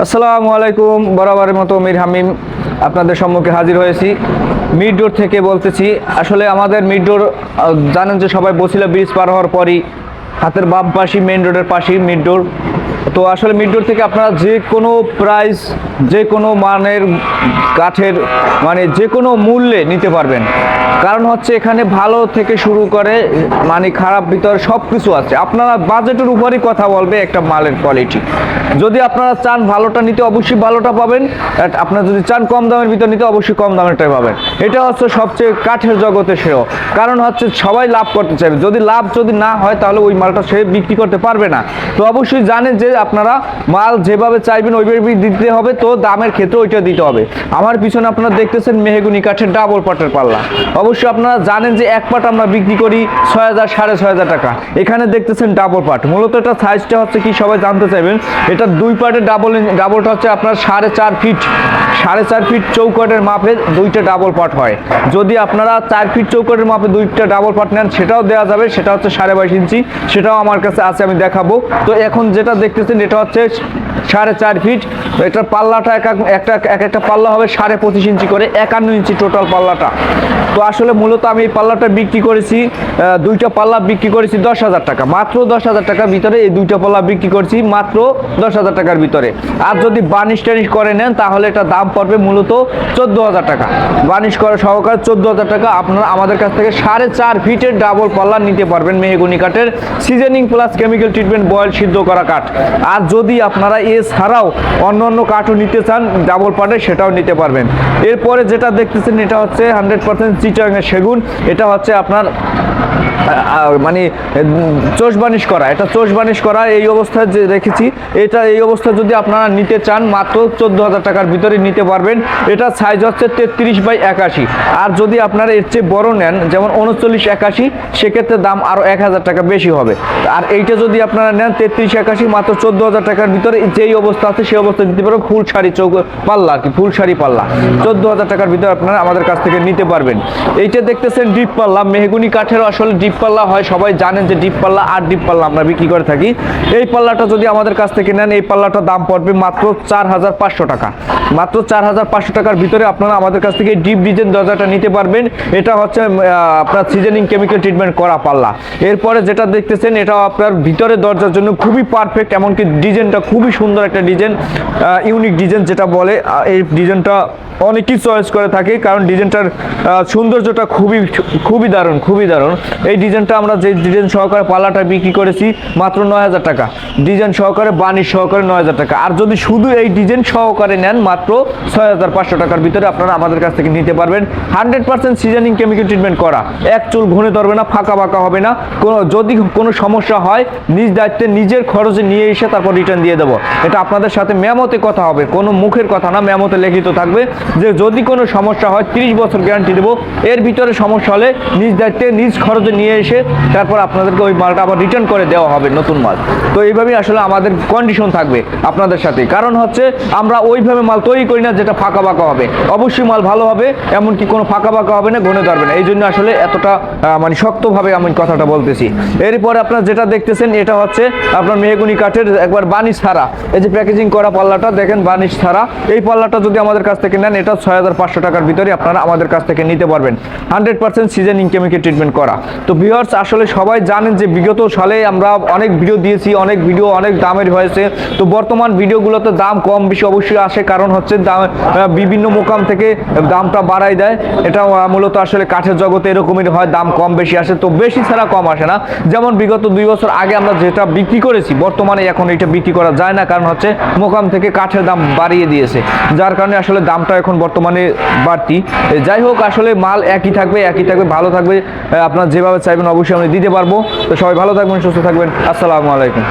আসসালামু আলাইকুম। বরাবরের মতো মির হামিম আপনাদের সম্মুখে হাজির হয়েছি। মিড রোড থেকে বলতেছি। আসলে আমাদের মিড রোড জানেন যে সবাই বছিলা ব্রিজ পার হওয়ার পরই হাতের বাম পাশে মেইন রোডের পাশেই মিড রোড। তো আসলে মিড রোড থেকে আপনারা যে কোনো প্রাইস, যে কোনো মানের কাঠের মানে যে কোনো মূল্যে নিতে পারবেন। কারণ হচ্ছে এখানে ভালো থেকে শুরু করে মানে খারাপ ভিতর সব কিছু আছে। আপনারা বাজেটের উপরই কথা বলবে একটা মালের কোয়ালিটি। যদি আপনারা চান ভালোটা নিতে অবশ্যই ভালোটা পাবেন, আপনারা যদি চান কম দামের ভিতর নিতে অবশ্যই কম দামেরটাই পাবেন। এটা হচ্ছে সবচেয়ে কাঠের জগতে শ্রেয়। কারণ হচ্ছে সবাই লাভ করতে চাইবে, যদি লাভ না হয় তাহলে ওই মালটা সে বিক্রি করতে পারবে না। তো অবশ্যই জানেন যে আপনারা মাল যেভাবে চাইবেন ওইভাবে দিতে হবে, তো দামের ক্ষেত্রে ওইটা দিতে হবে। আমার পিছনে আপনারা দেখতেছেন মেহগনি কাঠের ডাবল পাটের পাল্লা। অবশ্যই আপনারা জানেন যে এক পাট আমরা বিক্রি করি 6,000 6,500 টাকা। এখানে দেখতেছেন ডাবল পাট। মূলত এটা সাইজটা হচ্ছে কি সবাই জানতে চাইবেন। এটা দুই পাটের ডাবলটা হচ্ছে আপনার 4.5 ফিট, 4.5 ফিট চৌকটের মাপে দুইটা ডাবল পাট হয়। যদি আপনারা 4 ফিট চৌকটের মাপে দুইটা ডাবল পাট নেন সেটাও দেওয়া যাবে, সেটা হচ্ছে 22.5 ইঞ্চি, সেটাও আমার কাছে আছে, আমি দেখাবো। তো এখন যেটা দেখতেছেন এটা হচ্ছে 4.5 ফিট। এটার পাল্লাটা একটা পাল্লা হবে 25.5 ইঞ্চি করে, 51 ইঞ্চি টোটাল পাল্লাটা। তো আসলে মূলত আমি এই পাল্লাটা বিক্রি করেছি, দুইটা পাল্লা বিক্রি করেছি 10,000 টাকা, মাত্র 10,000 টাকার ভিতরে। এই দুইটা পাল্লা বিক্রি করছি মাত্র 10,000 টাকার ভিতরে। আর যদি বার্নিশ টার্নিশ করে নেন তাহলে এটা দাম পড়বে মূলত 14,000 টাকা, বার্নিশ করা সহকারে 14,000 টাকা। আপনারা আমাদের কাছ থেকে 4.5 ফিটের ডাবল পাল্লা নিতে পারবেন মেহগনি কাঠের, seasoning plus chemical treatment, boil সিদ্ধ করা কাঠ। আর যদি আপনারা এছাড়াও অন্য কাঠও নিতে চান ডাবল পাটে, সেটাও নিতে পারবেন। এরপরে যেটা দেখতেছেন এটা হচ্ছে 100% চিটাগাং সেগুন। এটা হচ্ছে আপনার মানে চোষ বানিশ করা, এটা চোষ বানিশ করা এই অবস্থায় যে রেখেছি। এটা এই অবস্থায় যদি আপনারা নিতে চান মাত্র 14,000 টাকার ভিতরে নিতে পারবেন। এটা সাইজ হচ্ছে 33/81। আর যদি আপনারা এর চেয়ে বড় নেন যেমন 39/81, সেক্ষেত্রে দাম আরও 1,000 টাকা বেশি হবে। আর এইটা যদি আপনারা নেন 33/81 মাত্র 14,000 টাকার ভিতরে, যেই অবস্থা আছে সেই অবস্থায় দিতে পারবেন। ফুল শাড়ি পাল্লা, কি ফুল শাড়ি পাল্লা 14,000 টাকার ভিতরে আপনারা আমাদের কাছ থেকে নিতে পারবেন। এইটা দেখতেছেন ডিপ পাল্লা, মেহগনি কাঠের আসলে ডিপ পাল্লা হয়, সবাই জানেন যে ডিপ পাল্লা আর ডিপ পাল্লা আমরা বিক্রি করে থাকি। এই পাল্লাটা যদি আমাদের কাছ থেকে নেন এই পাল্লাটার দাম পড়বে মাত্র 4,500 টাকা, মাত্র 4,500 টাকার ভিতরে আপনারা আমাদের কাছ থেকে ডিপ ডিজাইন দরজাটা নিতে পারবেন। এটা হচ্ছে আপনার সিজনিং কেমিক্যাল ট্রিটমেন্ট করা পাল্লা। এরপরে যেটা দেখতেছেন এটাও আপনার ভিতরে দরজার জন্য খুবই পারফেক্ট, এমনকি ডিজাইনটা খুবই সুন্দর একটা ডিজাইন, ইউনিক ডিজাইন যেটা বলে। এই ডিজাইনটা অনেকেই চয়েস করে থাকে, কারণ ডিজাইনটার সৌন্দর্যটা খুবই দারুণ, খুবই দারুণ। এই ডিজাইনটা আমরা যে ডিজাইন সহকারে পাল্লাটা বিক্রি করেছি মাত্র 9,000 টাকা, ডিজাইন সহকারে বানিশ সহকারে 9,000 টাকা। আর যদি শুধু এই ডিজাইন সহকারে নেন মাত্র 6,500 টাকার ভিতরে আপনারা আমাদের কাছ থেকে নিতে পারবেন। 100% সিজনিং কেমিক্যাল ট্রিটমেন্ট করা, এক চুল ঘুরে ধরবে না, ফাঁকা হবে না। যদি কোনো সমস্যা হয় নিজ দায়িত্বে নিজের খরচে নিয়ে এসে তারপর রিটার্ন দিয়ে দেবো। এটা আপনাদের সাথে মেমোতে কথা হবে, কোনো মুখের কথা না, মেমোতে লিখিত থাকবে যে যদি কোনো সমস্যা হয় 30 বছর গ্যারান্টি দেবো। এর ভিতরে সমস্যা হলে নিজ দায়িত্বে নিজ খরচে নিয়ে এসে তারপর আপনাদেরকে ওই মালটা আবার রিটার্ন করে দেওয়া হবে, নতুন মাল। তো এইভাবেই আসলে আমাদের কন্ডিশন থাকবে আপনাদের সাথে। কারণ হচ্ছে আমরা ওইভাবে মাল তৈরি করি না যেটা ফাঁকা হবে, অবশ্যই মাল ভালো হবে, এমনকি কোনো ফাঁকা হবে না, ঘনে ধরবে না। এই জন্য আসলে এতটা মানে শক্তভাবে আমি কথাটা বলতেছি। এরপরে আপনারা যেটা দেখতেছেন এটা হচ্ছে আপনার মেহগনি কাঠের একবার বানিশ ছাড়া, এই যে প্যাকেজিং করা পাল্লাটা দেখেন বানিশ ছাড়া। এই পাল্লাটা যদি আমাদের কাছ থেকে নেন এটা 6,500 টাকার ভিতরে আপনারা আমাদের কাছ থেকে নিতে পারবেন। 100% সিজনিং কেমিক্যাল ট্রিটমেন্ট করা। তো ভিউয়ার্স আসলে সবাই জানেন যে বিগত সালে আমরা অনেক ভিডিও দিয়েছি, অনেক ভিডিও অনেক দামের হয়েছে। তো বর্তমান ভিডিওগুলোতে দাম কম বেশি অবশ্যই আসে, কারণ হচ্ছে বিভিন্ন মোকাম থেকে দামটা বাড়াই দেয়। এটা মূলত আসলে কাঠের জগতে এরকমই হয়, দাম কম বেশি আসে, তো বেশি ছাড়া কম আসে না। যেমন বিগত 2 বছর আগে আমরা যেটা বিক্রি করেছি বর্তমানে এখন এটা বিক্রি করা যায় না, কারণ হচ্ছে মোকাম থেকে কাঠের দাম বাড়িয়ে দিয়েছে, যার কারণে আসলে দামটা এখন বর্তমানে বাড়তি। যাই হোক আসলে মাল একই থাকবে, ভালো থাকবে। আপনারা যেভাবে চাইবেন অবশ্যই আমি দিতে পারবো। তো সবাই ভালো থাকবেন, সুস্থ থাকবেন। আসসালামু আলাইকুম।